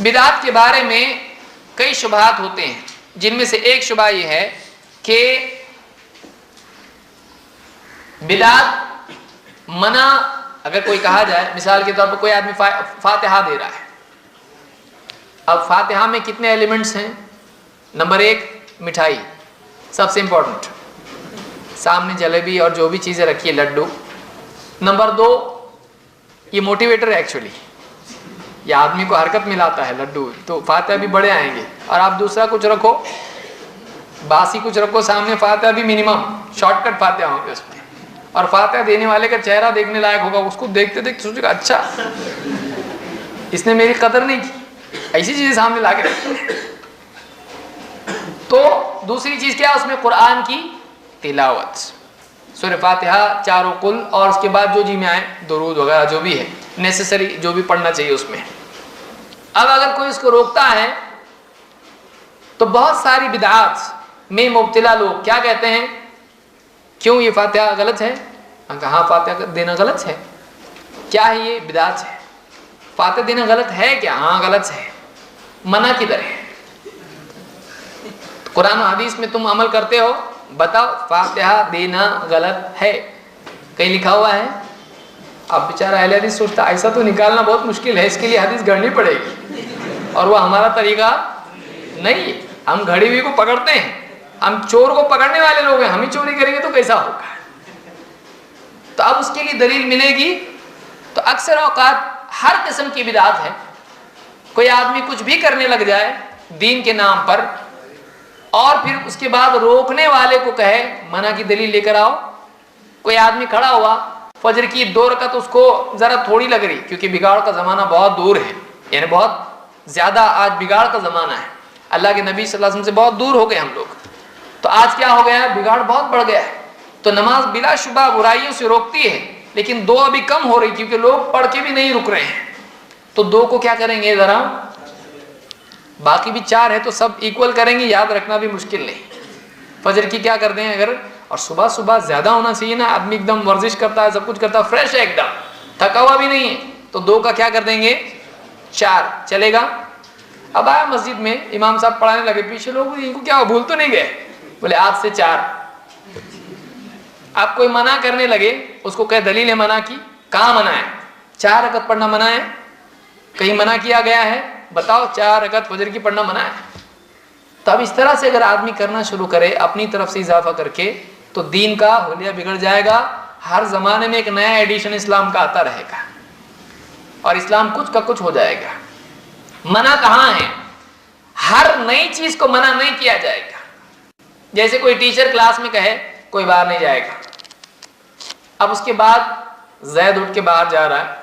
بدعت کے بارے میں کئی شبہات ہوتے ہیں، جن میں سے ایک شبہ یہ ہے کہ بدعت منع اگر کوئی کہا جائے، مثال کے طور پر کوئی آدمی فاتحہ دے رہا ہے. اب فاتحہ میں کتنے ایلیمنٹس ہیں؟ نمبر 1 مٹھائی، سب سے امپورٹنٹ، سامنے جلیبی اور جو بھی چیزیں رکھی ہے، لڈو. نمبر 2 یہ موٹیویٹر ہے ایکچولی، یہ آدمی کو حرکت میں لاتا ہے لڈو، تو فاتحہ بھی بڑے آئیں گے. اور آپ دوسرا کچھ رکھو، باسی کچھ رکھو سامنے، فاتحہ بھی منیمم شارٹ کٹ فاتحہ ہوں گے اس میں. اور فاتحہ دینے والے کا چہرہ دیکھنے لائق ہوگا، اس کو دیکھتے دیکھتے سوچے گا اچھا اس نے میری قدر نہیں کی، ایسی چیزیں سامنے لا کے رکھتے ہیں. تو دوسری چیز کیا، اس میں قرآن کی تلاوت، سورہ فاتحہ، چاروں کل، اور اس کے بعد جو جی میں آئے درود وغیرہ جو بھی ہے نیسیسری، جو بھی پڑھنا چاہیے اس میں. اب اگر کوئی اس کو روکتا ہے تو بہت ساری بدعات میں مبتلا لوگ کیا کہتے ہیں، کیوں یہ فاتحہ غلط ہے؟ ہاں فاتحہ دینا غلط ہے. کیا ہے یہ؟ بدعت ہے. فاتحہ دینا غلط ہے کیا؟ ہاں غلط ہے. منع کدھر ہے؟ قرآن و حدیث میں تم عمل کرتے ہو، بتاؤ فاتحہ دینا غلط ہے، کہیں لکھا ہوا ہے؟ اب بیچارہ اہل حدیث سوچتا ایسا تو نکالنا بہت مشکل ہے، اس کے لیے حدیث گھڑنی پڑے گی، اور وہ ہمارا طریقہ نہیں ہے. ہم گھڑی ہوئی کو پکڑتے ہیں، ہم چور کو پکڑنے والے لوگ ہیں، ہم ہی چوری کریں گے تو کیسا ہوگا؟ تو اب اس کے لیے دلیل ملے گی. تو اکثر اوقات ہر قسم کی بدعت ہے. کوئی آدمی کچھ بھی کرنے لگ جائے دین کے نام پر، اور پھر اس کے بعد روکنے والے کو کہے منع کی دلیل لے کر آؤ. کوئی آدمی کھڑا ہوا، فجر کی 2 رکعت اس کو ذرا تھوڑی لگ رہی، کیونکہ بگاڑ کا زمانہ بہت دور ہے، یعنی بہت زیادہ آج بگاڑ کا زمانہ ہے. اللہ کے نبی صلی اللہ علیہ وسلم سے بہت دور ہو گئے ہم لوگ. تو آج کیا ہو گیا ہے، بگاڑ بہت بڑھ گیا ہے. تو نماز بلا شبہ برائیوں سے روکتی ہے، لیکن 2 ابھی کم ہو رہی کیونکہ لوگ پڑھ کے بھی نہیں رک رہے ہیں. تو 2 کو کیا کریں گے ذرا، باقی بھی 4 ہے تو سب ایکول کریں گے، یاد رکھنا بھی مشکل نہیں. فجر کی کیا کر دیں اگر، اور صبح صبح زیادہ ہونا چاہیے نا، آدمی ایک دم ورزش کرتا ہے، سب کچھ کرتا ہے، فریش ہے ایک دم، تھکا ہوا بھی نہیں ہے، تو 2 کا کیا کر دیں گے، 4 چلے گا. اب آیا مسجد میں، امام صاحب پڑھانے لگے، پیچھے لوگ ان کو کیا بھول تو نہیں گئے، بولے آج سے 4. آپ کوئی منع کرنے لگے، اس کو کہ دلیل ہے منع کی، کہاں منع ہے؟ 4 رکعت پڑھنا منع ہے؟ کہیں منع کیا گیا ہے؟ بتاؤ 4 رکعت فجر کی پڑھنا منع ہے. تو اب اس طرح سے اگر آدمی کرنا شروع کرے اپنی طرف سے اضافہ کر کے، تو دین کا حلیہ بگڑ جائے گا. ہر زمانے میں ایک نیا ایڈیشن اسلام کا آتا رہے گا، اور اسلام کچھ کا کچھ ہو جائے گا. منع کہاں ہے؟ ہر نئی چیز کو منع نہیں کیا جائے گا. جیسے کوئی ٹیچر کلاس میں کہے کوئی باہر نہیں جائے گا، اب اس کے بعد زید اٹھ کے باہر جا رہا ہے.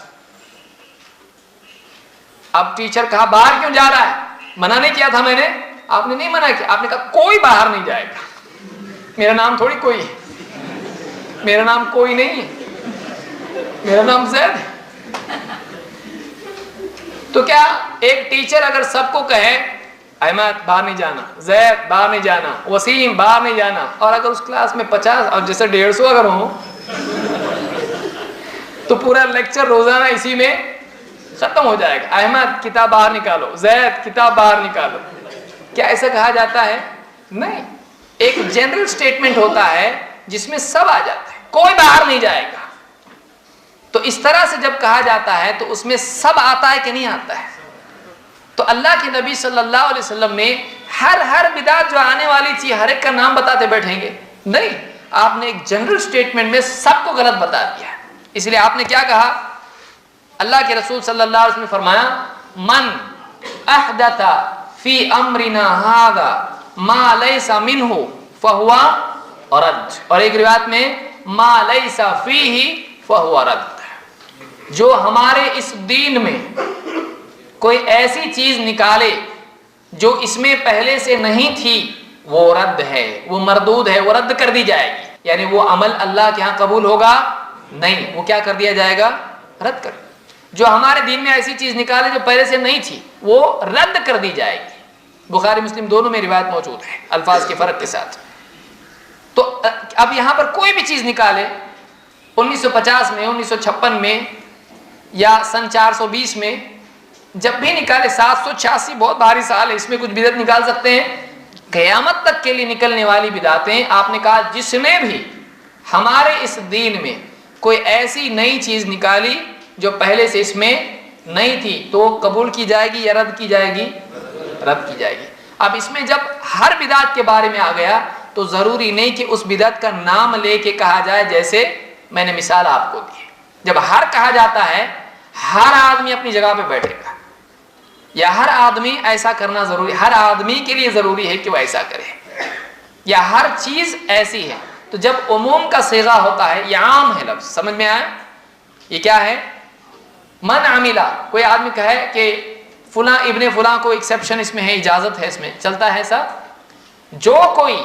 اب ٹیچر کہا باہر کیوں جا رہا ہے؟ منع نہیں کیا تھا میں نے. آپ نے نہیں منع کیا، آپ نے کہا کوئی باہر نہیں جائے گا. میرا نام تھوڑی کوئی ہے، میرا نام کوئی نہیں ہے، میرا نام زید ہے. تو کیا ایک ٹیچر اگر سب کو کہے احمد باہر نہیں جانا، زید باہر نہیں جانا، وسیم باہر نہیں جانا، اور اگر اس کلاس میں 50 اور جیسے 150 اگر ہوں تو پورا لیکچر روزانہ اسی میں ختم ہو جائے گا. احمد کتاب باہر نکالو، زید کتاب باہر نکالو. کیا ایسا کہا جاتا ہے؟ نہیں. ایک جنرل سٹیٹمنٹ ہوتا ہے جس میں سب آ جاتا ہے، کوئی باہر نہیں جائے گا. تو اس طرح سے جب کہا جاتا ہے تو اس میں سب آتا ہے کہ نہیں آتا ہے؟ تو اللہ کے نبی صلی اللہ علیہ وسلم نے ہر بدعت جو آنے والی تھی ہر ایک کا نام بتاتے بیٹھیں گے؟ نہیں. آپ نے ایک جنرل سٹیٹمنٹ میں سب کو غلط بتا دیا. اس لیے آپ نے کیا کہا؟ اللہ کے رسول صلی اللہ علیہ وسلم نے فرمایا من احدث فی امرنا ھذا ما لیس منہ فہو رد، اور ایک روایت میں ما لیس فیہ فہو رد. جو ہمارے اس دین میں کوئی ایسی چیز نکالے جو اس میں پہلے سے نہیں تھی، وہ رد ہے، وہ مردود ہے، وہ رد کر دی جائے گی. یعنی وہ عمل اللہ کے ہاں قبول ہوگا نہیں، وہ کیا کر دیا جائے گا؟ رد کر. جو ہمارے دین میں ایسی چیز نکالے جو پہلے سے نہیں تھی، وہ رد کر دی جائے گی. بخاری مسلم دونوں میں روایت موجود ہے الفاظ کے فرق کے ساتھ. تو اب یہاں پر کوئی بھی چیز نکالے 1950 میں، 1956 میں، یا سن 420 میں، جب بھی نکالے 786 بہت بھاری سال ہے، اس میں کچھ بدعت نکال سکتے ہیں؟ قیامت تک کے لیے نکلنے والی بدعتیں آپ نے کہا جس نے بھی ہمارے اس دین میں کوئی ایسی نئی چیز نکالی جو پہلے سے اس میں نہیں تھی تو وہ قبول کی جائے گی یا رد کی جائے گی؟ رد کی جائے گی۔ اب اس میں جب ہر بدعت کے بارے میں آ گیا تو ضروری نہیں کہ اس بدعت کا نام لے کے کہا جائے، جیسے میں نے مثال آپ کو دی۔ جب ہر کہا جاتا ہے ہر آدمی اپنی جگہ پہ بیٹھے گا، یا ہر آدمی ایسا کرنا ضروری، ہر آدمی کے لیے ضروری ہے کہ وہ ایسا کرے، یا ہر چیز ایسی ہے۔ تو جب عموم کا صیغہ ہوتا ہے، یہ عام ہے لفظ، سمجھ میں آیا؟ یہ کیا ہے؟ من عملہ، کوئی آدمی کہے کہ فلاں ابن فلاں کو ایکسیپشن اس میں ہے، اجازت ہے، اس میں چلتا ہے سب، جو کوئی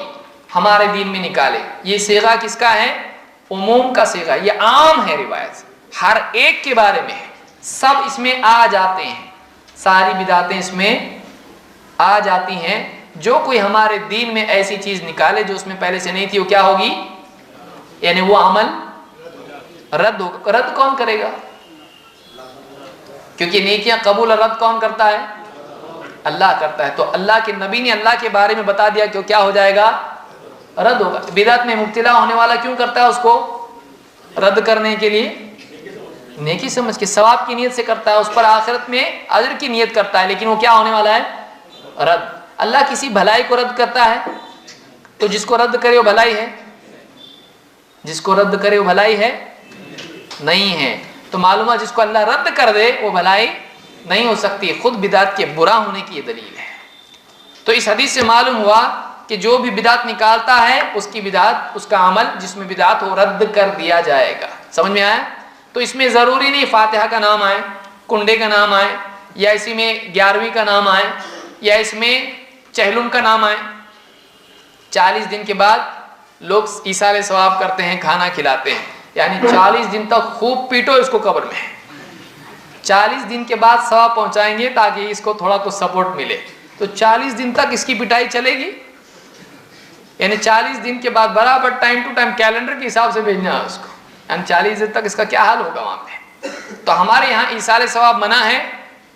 ہمارے دین میں نکالے، یہ صیغہ کس کا ہے؟ عموم کا صیغہ، یہ عام ہے، روایت ہر ایک کے بارے میں ہے، سب اس میں آ جاتے ہیں، ساری بدعتیں اس میں آ جاتی ہیں۔ جو کوئی ہمارے دین میں ایسی چیز نکالے جو اس میں پہلے سے نہیں تھی، وہ کیا ہوگی؟ یعنی وہ عمل رد ہوگا۔ رد کون کرے گا؟ کیونکہ نیکیاں قبول اور رد کون کرتا ہے؟ اللہ کرتا ہے۔ تو اللہ کے نبی نے اللہ کے بارے میں بتا دیا کہ وہ کیا ہو جائے گا؟ رد ہوگا۔ بدعت میں مبتلا ہونے والا کیوں کرتا ہے اس کو؟ رد کرنے کے لیے نیکی سمجھ کے، ثواب کی نیت سے کرتا ہے، اس پر آخرت میں اجر کی نیت کرتا ہے، لیکن وہ کیا ہونے والا ہے؟ رد۔ اللہ کسی بھلائی کو رد کرتا ہے تو جس کو رد کرے وہ بھلائی ہے؟ جس کو رد کرے وہ بھلائی ہے؟ نہیں ہے۔ تو معلوم ہے جس کو اللہ رد کر دے وہ بھلائی نہیں ہو سکتی، خود بدعت کے برا ہونے کی یہ دلیل ہے۔ تو اس حدیث سے معلوم ہوا کہ جو بھی بدعت نکالتا ہے اس کی بدعت، اس کا عمل جس میں بدعت ہو رد کر دیا جائے گا۔ سمجھ میں آیا؟ تو اس میں ضروری نہیں فاتحہ کا نام آئے، کنڈے کا نام آئے، یا اسی میں 11ویں کا نام آئے، یا اس میں چہلم کا نام آئے۔ 40 دن کے بعد لوگ ایثار ثواب کرتے ہیں، کھانا کھلاتے ہیں، یعنی 40 دن تک خوب پیٹو اس کو قبر میں، 40 دن کے بعد ثواب پہنچائیں گے تاکہ اس کو تھوڑا کچھ سپورٹ ملے۔ تو 40 دن تک اس کی پٹائی چلے گی، یعنی 40 دن کے بعد برابر ٹائم ٹو ٹائم کیلنڈر کے حساب سے بھیجنا ہے اس کو، یعنی 40 دن تک اس کا کیا حال ہوگا وہاں پہ۔ تو ہمارے یہاں ایصال ثواب منع ہے؟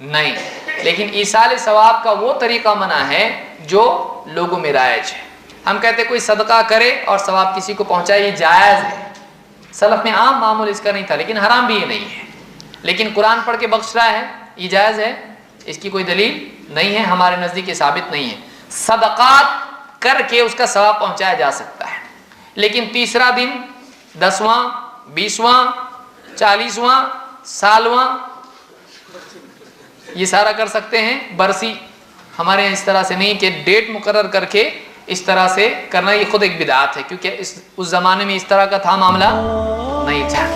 نہیں، لیکن ایصال ثواب کا وہ طریقہ منع ہے جو لوگوں میں رائج ہے۔ ہم کہتے کوئی صدقہ کرے اور ثواب کسی کو پہنچائے، یہ جائز ہے، سلف میں عام معمول اس کا نہیں تھا، لیکن حرام بھی یہ نہیں ہے۔ لیکن قرآن پڑھ کے بخش رہا ہے، یہ جائز ہے، اس کی کوئی دلیل نہیں ہے، ہمارے نزدیک یہ ثابت نہیں ہے۔ صدقات کر کے اس کا ثواب پہنچایا جا سکتا ہے، لیکن تیسرا دن، 10واں، 20واں، 40واں، سالواں، یہ سارا کر سکتے ہیں۔ برسی ہمارے یہاں اس طرح سے نہیں کہ ڈیٹ مقرر کر کے اس طرح سے کرنا، یہ خود ایک بدعت ہے، کیونکہ اس زمانے میں اس طرح کا تھا معاملہ نہیں تھا۔